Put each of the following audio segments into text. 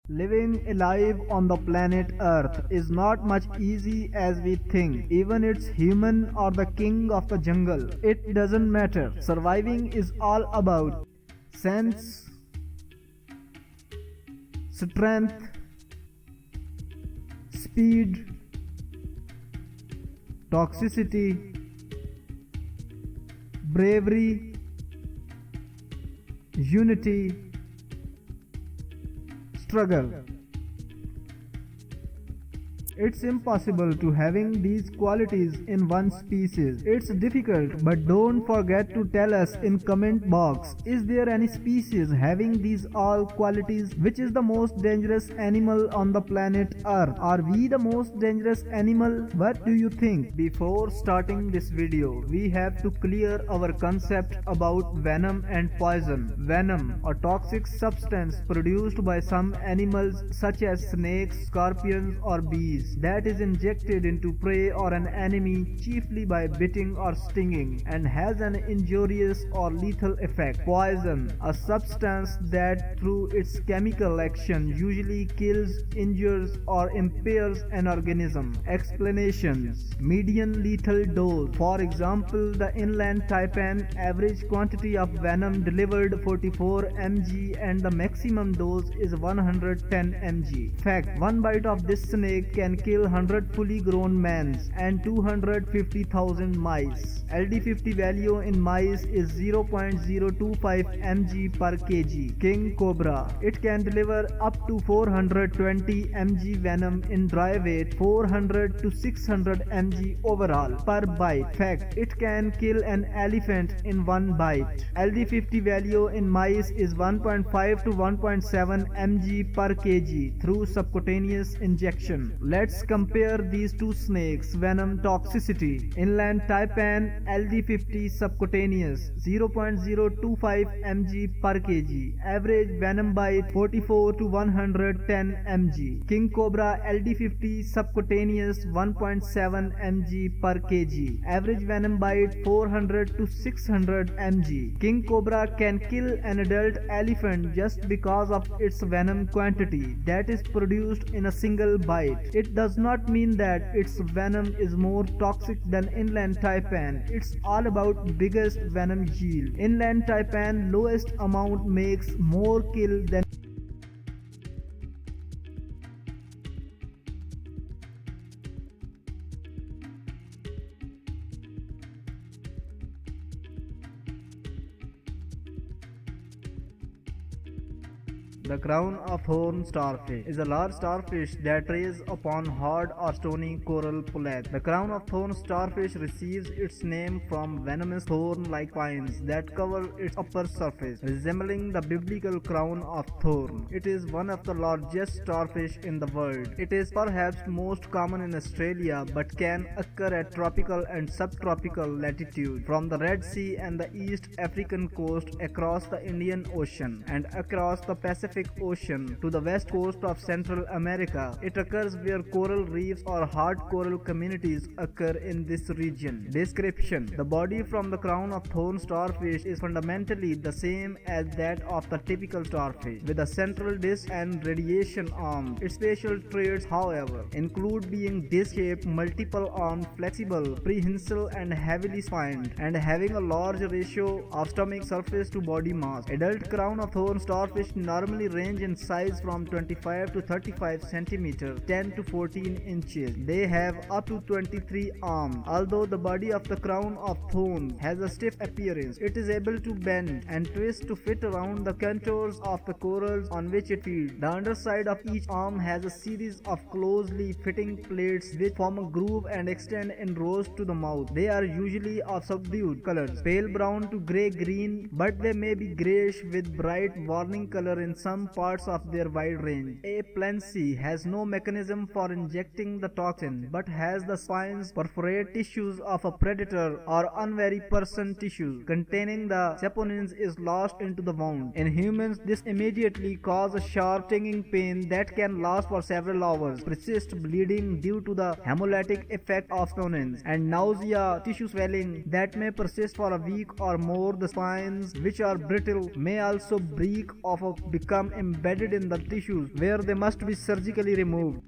Living alive on the planet Earth is not much easy as we think. Even it's human or the king of the jungle. It doesn't matter. Surviving is all about sense, strength, speed, toxicity, bravery, unity, struggle. It's impossible to having these qualities in one species. It's difficult, but don't forget to tell us in comment box, is there any species having these all qualities? Which is the most dangerous animal on the planet Earth? Are we the most dangerous animal? What do you think? Before starting this video, we have to clear our concept about venom and poison. Venom, a toxic substance produced by some animals such as snakes, scorpions or bees that is injected into prey or an enemy chiefly by biting or stinging and has an injurious or lethal effect. Poison, a substance that through its chemical action usually kills, injures or impairs an organism. Explanations: median lethal dose. For example, the inland taipan average quantity of venom delivered 44 mg and the maximum dose is 110 mg. Fact: one bite of this snake can kill 100 fully grown mans and 250,000 mice. LD50 value in mice is 0.025 mg per kg. King cobra. It can deliver up to 420 mg venom in dry weight, 400 to 600 mg overall per bite. Fact: it can kill an elephant in one bite. LD50 value in mice is 1.5 to 1.7 mg per kg through subcutaneous injection. Let's compare these two snakes' venom toxicity. Inland taipan LD50 subcutaneous 0.025 mg per kg. Average venom bite 44 to 110 mg. King cobra LD50 subcutaneous 1.7 mg per kg. Average venom bite 400 to 600 mg. King cobra can kill an adult elephant just because of its venom quantity that is produced in a single bite. It does not mean that its venom is more toxic than inland taipan. It's all about biggest venom yield. Inland taipan lowest amount makes more kill than The crown of thorn starfish is a large starfish that preys upon hard or stony coral pollack. The crown of thorn starfish receives its name from venomous thorn-like spines that cover its upper surface, resembling the biblical crown of thorn. It is one of the largest starfish in the world. It is perhaps most common in Australia but can occur at tropical and subtropical latitude, from the Red Sea and the East African coast across the Indian Ocean and across the Pacific Ocean to the west coast of Central America. It occurs where coral reefs or hard coral communities occur in this region. Description: the body from the crown of thorn starfish is fundamentally the same as that of the typical starfish, with a central disc and radiation arms. Its facial traits, however, include being disc-shaped, multiple-armed, flexible, prehensile and heavily spined, and having a large ratio of stomach surface to body mass. Adult crown of thorn starfish normally range in size from 25 to 35 cm, 10 to 14 inches. They have up to 23 arms. Although the body of the crown of thorns has a stiff appearance, it is able to bend and twist to fit around the contours of the corals on which it feeds. The underside of each arm has a series of closely fitting plates which form a groove and extend in rows to the mouth. They are usually of subdued colors, pale brown to grey-green, but they may be greyish with bright warning color in some parts of their wide range. A Plancy has no mechanism for injecting the toxin but has the spines perforate tissues of a predator or unwary person. Tissue containing the saponins is lost into the wound. In humans, this immediately causes a sharp stinging pain that can last for several hours, persist bleeding due to the hemolytic effect of saponins, and nausea, tissue swelling that may persist for a week or more. The spines, which are brittle, may also break off or become become embedded in the tissues where they must be surgically removed.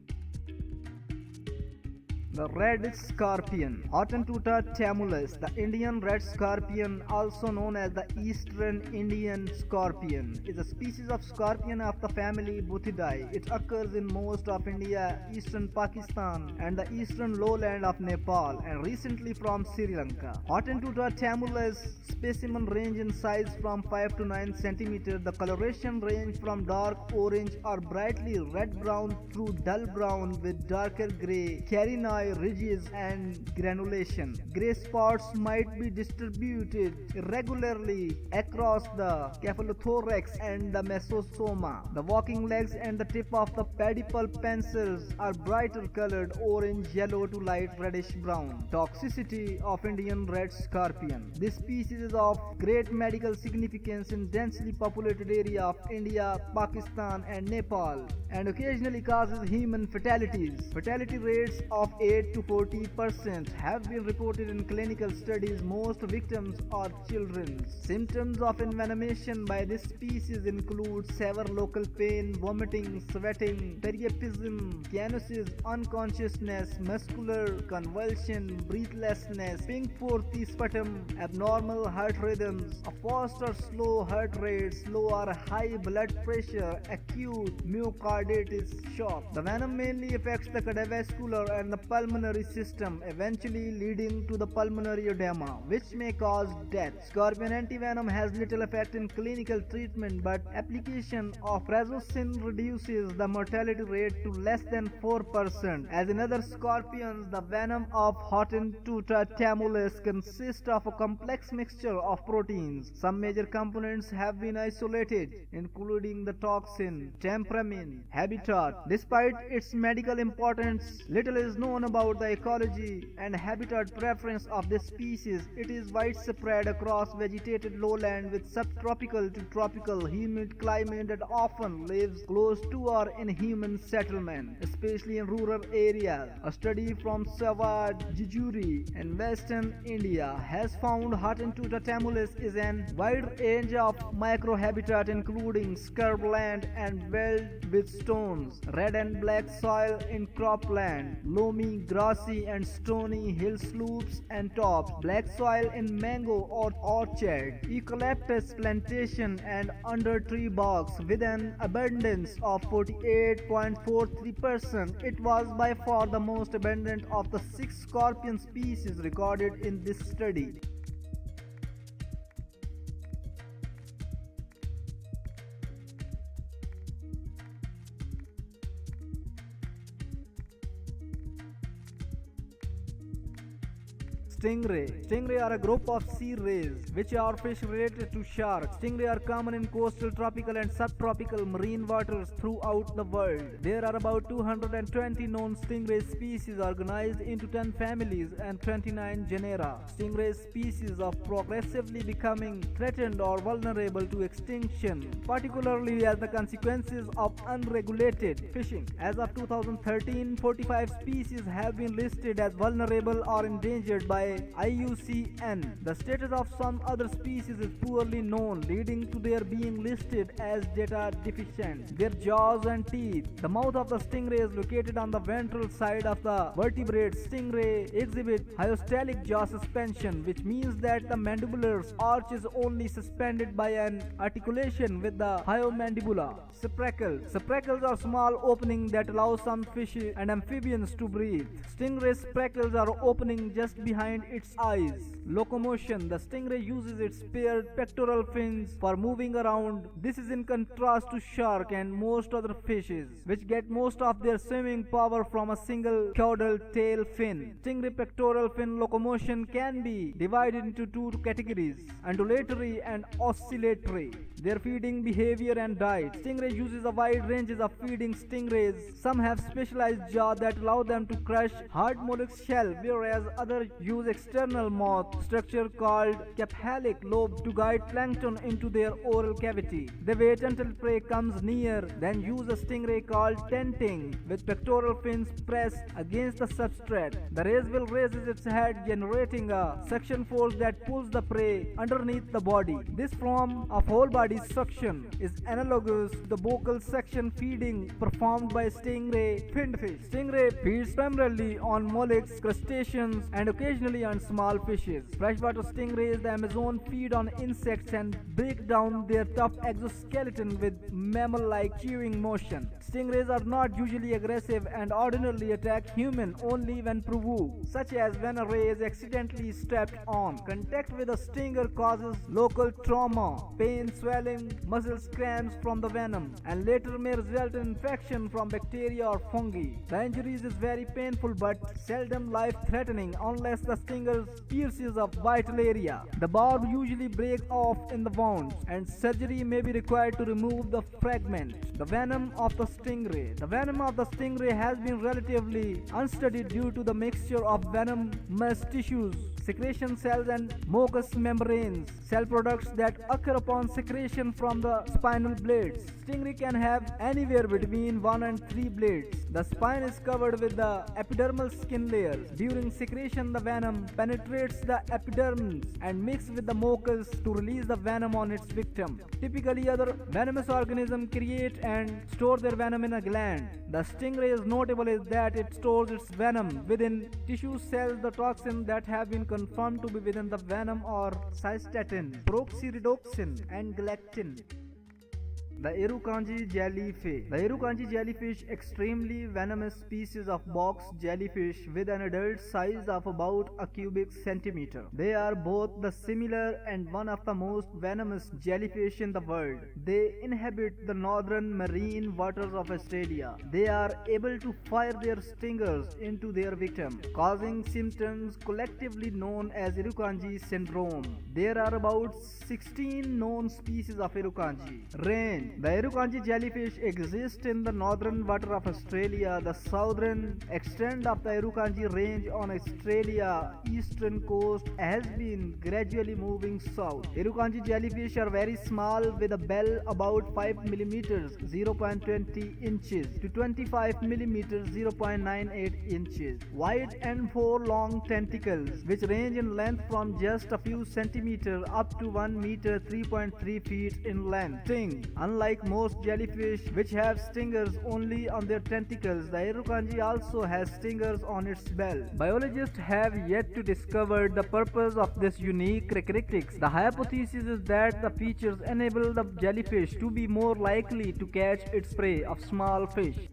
The red scorpion, Hottentotta tamulus, the Indian red scorpion, also known as the eastern Indian scorpion, is a species of scorpion of the family Buthidae. It occurs in most of India, eastern Pakistan, and the eastern lowland of Nepal, and recently from Sri Lanka. Hottentotta tamulus specimen range in size from 5 to 9 cm. The coloration range from dark orange or brightly red-brown through dull brown with darker gray, carinae ridges and granulation. Gray spots might be distributed irregularly across the cephalothorax and the mesosoma. The walking legs and the tip of the pedipal pincers are brighter colored orange, yellow to light reddish brown. Toxicity of Indian red scorpion. This species is of great medical significance in densely populated area of India, Pakistan and Nepal, and occasionally causes human fatalities. Fatality rates of 8 to 40% have been reported in clinical studies. Most victims are children. Symptoms of envenomation by this species include severe local pain, vomiting, sweating, priapism, cyanosis, unconsciousness, muscular convulsion, breathlessness, pink sputum, abnormal heart rhythms, a fast or slow heart rate, slow or high blood pressure, acute myocarditis shock. The venom mainly affects the cardiovascular and the pulmonary system, eventually leading to the pulmonary edema, which may cause death. Scorpion antivenom has little effect in clinical treatment, but application of prazosin reduces the mortality rate to less than 4%. As in other scorpions, the venom of Hottentotta tamulus consists of a complex mixture of proteins. Some major components have been isolated, including the toxin, temperamin, habitat. Despite its medical importance, little is known about the ecology and habitat preference of this species. It is widespread across vegetated lowland with subtropical to tropical humid climate that often lives close to or in human settlement, especially in rural areas. A study from Sawad, Jejuri in western India has found Hottentotta tamulus is an wide range of microhabitat including scrubland and veld with stones, red and black soil in cropland, loamy, grassy and stony hill slopes and tops, black soil in mango or orchard, eucalyptus plantation and under tree bogs with an abundance of 48.43%. It was by far the most abundant of the 6 scorpion species recorded in this study. Stingray. Stingray are a group of sea rays which are fish related to sharks. Stingray are common in coastal, tropical and subtropical marine waters throughout the world. There are about 220 known stingray species organized into 10 families and 29 genera. Stingray species are progressively becoming threatened or vulnerable to extinction, particularly as the consequences of unregulated fishing. As of 2013, 45 species have been listed as vulnerable or endangered by IUCN. The status of some other species is poorly known, leading to their being listed as data deficient. Their jaws and teeth. The mouth of the stingray is located on the ventral side of the vertebrate. Stingray exhibit hyostalic jaw suspension, which means that the mandibular arch is only suspended by an articulation with the hyomandibula. Speckles. Speckles are small openings that allow some fish and amphibians to breathe. Stingray speckles are opening just behind its eyes. Locomotion. The stingray uses its paired pectoral fins for moving around. This is in contrast to shark and most other fishes, which get most of their swimming power from a single caudal tail fin. Stingray pectoral fin locomotion can be divided into 2 categories: undulatory and oscillatory. Their feeding behavior and diet. Stingray uses a wide range of feeding stingrays. Some have specialized jaws that allow them to crush hard mollusk shell, whereas others use external mouth structure called cephalic lobe to guide plankton into their oral cavity. They wait until prey comes near, then use a stingray called tenting, with pectoral fins pressed against the substrate. The rays will raise its head, generating a suction force that pulls the prey underneath the body. This form of whole body suction is analogous to the vocal suction feeding performed by stingray finned fish. Stingray feeds primarily on mollusks, crustaceans, and occasionally on small fishes. Freshwater stingrays, the Amazon, feed on insects and break down their tough exoskeleton with mammal-like chewing motion. Stingrays are not usually aggressive and ordinarily attack humans only when provoked, such as when a ray is accidentally stepped on. Contact with a stinger causes local trauma, pain, swelling, muscle cramps from the venom, and later may result in infection from bacteria or fungi. The injuries is very painful but seldom life-threatening unless the stinger pierces a vital area. The barb usually breaks off in the wound, and surgery may be required to remove the fragment. The venom of the stingray. The venom of the stingray has been relatively unstudied due to the mixture of venomous tissues, secretion cells, and mucous membranes, cell products that occur upon secretion from the spinal blades. Stingray can have anywhere between 1 and 3 blades. The spine is covered with the epidermal skin layers. During secretion, the venom penetrates the epidermis and mixes with the mucus to release the venom on its victim. Typically, other venomous organisms create and store their venom in a gland. The stingray is notable is that it stores its venom within tissue cells. The toxins that have been confirmed to be within the venom are cystatin, peroxyredoxin, and galactin. The Irukandji jellyfish. The Irukandji jellyfish, extremely venomous species of box jellyfish with an adult size of about a cubic centimeter. They are both the similar and one of the most venomous jellyfish in the world. They inhabit the northern marine waters of Australia. They are able to fire their stingers into their victim, causing symptoms collectively known as Irukandji syndrome. There are about 16 known species of Irukandji. Range. The Irukandji jellyfish exists in the northern water of Australia. The southern extent of the Irukandji range on Australia's eastern coast has been gradually moving south. Irukandji jellyfish are very small with a bell about 5 mm (0.20 inches) to 25 mm (0.98 inches) wide and 4 long tentacles which range in length from just a few centimeters up to 1 meter (3.3 feet) in length. Sting. Unlike most jellyfish which have stingers only on their tentacles, the Irukandji also has stingers on its bell. Biologists have yet to discover the purpose of this unique characteristics. The hypothesis is that the features enable the jellyfish to be more likely to catch its prey of small fish.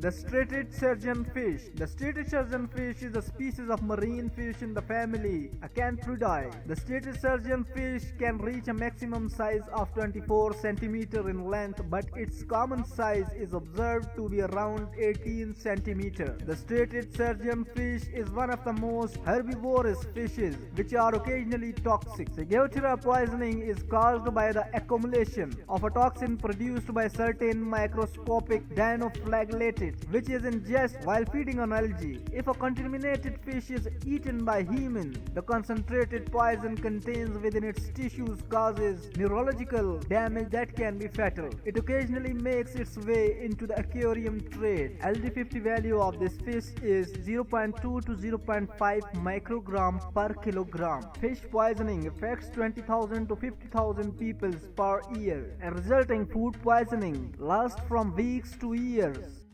The striated surgeonfish. The striated surgeonfish is a species of marine fish in the family Acanthuridae. The striated surgeonfish can reach a maximum size of 24 cm in length, but its common size is observed to be around 18 cm. The striated surgeonfish is one of the most herbivorous fishes, which are occasionally toxic. Ciguatera poisoning is caused by the accumulation of a toxin produced by certain microscopic dinoflagellates, which is ingested while feeding on algae. If a contaminated fish is eaten by humans, the concentrated poison contains within its tissues causes neurological damage that can be fatal. It occasionally makes its way into the aquarium trade. LD50 value of this fish is 0.2 to 0.5 microgram per kilogram. Fish poisoning affects 20,000 to 50,000 people per year, and resulting food poisoning lasts from weeks to years.